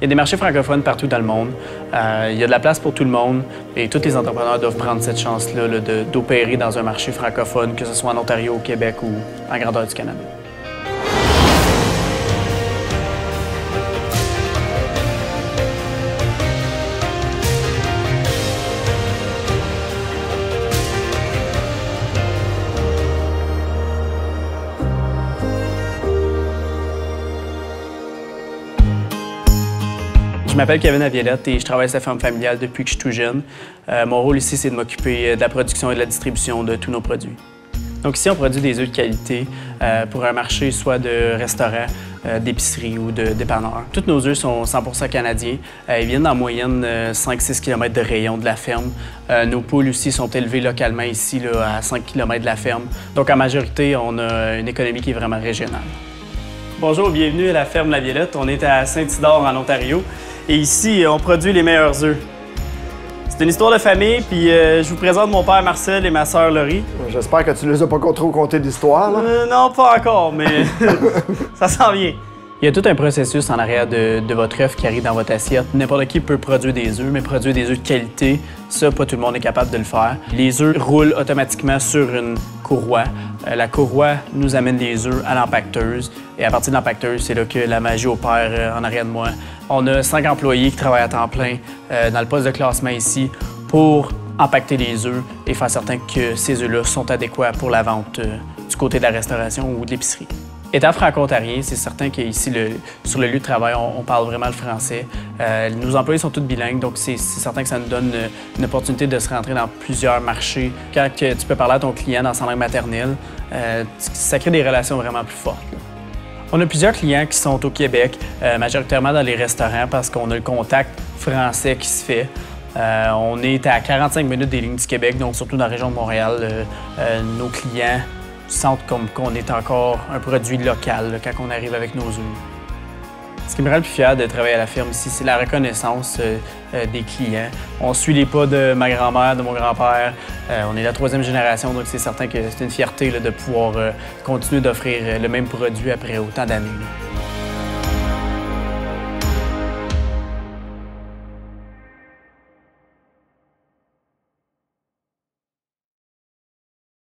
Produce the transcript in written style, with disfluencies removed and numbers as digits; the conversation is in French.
Il y a des marchés francophones partout dans le monde. Il y a de la place pour tout le monde et tous les entrepreneurs doivent prendre cette chance-là d'opérer dans un marché francophone, que ce soit en Ontario, au Québec ou en grandeur du Canada. Je m'appelle Kevin Aviolette et je travaille à cette ferme familiale depuis que je suis tout jeune. Mon rôle ici, c'est de m'occuper de la production et de la distribution de tous nos produits. Donc ici, on produit des œufs de qualité pour un marché soit de restaurants, d'épicerie ou de dépanneurs. Tous nos œufs sont 100% canadiens. Ils viennent en moyenne 5-6 km de rayon de la ferme. Nos poules aussi sont élevées localement ici là, à 5 km de la ferme. Donc en majorité, on a une économie qui est vraiment régionale. Bonjour, bienvenue à la ferme La Violette. On est à Saint-Isidore en Ontario. Et ici, on produit les meilleurs œufs. C'est une histoire de famille, puis je vous présente mon père Marcel et ma sœur Laurie. J'espère que tu ne les as pas trop conté l'histoire, là. Non, pas encore, mais ça s'en vient. Il y a tout un processus en arrière de votre œuf qui arrive dans votre assiette. N'importe qui peut produire des œufs, mais produire des œufs de qualité, ça, pas tout le monde est capable de le faire. Les œufs roulent automatiquement sur une courroie. La courroie nous amène les œufs à l'empacteuse. Et à partir de l'empacteuse, c'est là que la magie opère en arrière de moi. On a 5 employés qui travaillent à temps plein dans le poste de classement ici pour empacter les œufs et faire certain que ces œufs-là sont adéquats pour la vente du côté de la restauration ou de l'épicerie. Étant franco-ontarien, c'est certain qu'ici, sur le lieu de travail, on parle vraiment le français. Nos employés sont tous bilingues, donc c'est certain que ça nous donne une opportunité de se rentrer dans plusieurs marchés. Quand tu peux parler à ton client dans sa langue maternelle, ça crée des relations vraiment plus fortes. On a plusieurs clients qui sont au Québec, majoritairement dans les restaurants parce qu'on a le contact français qui se fait. On est à 45 minutes des lignes du Québec, donc surtout dans la région de Montréal, nos clients sentent comme qu'on est encore un produit local là, quand on arrive avec nos œufs. Ce qui me rend le plus fier de travailler à la ferme ici, c'est la reconnaissance des clients. On suit les pas de ma grand-mère, de mon grand-père. On est la 3e génération, donc c'est certain que c'est une fierté là, de pouvoir continuer d'offrir le même produit après autant d'années.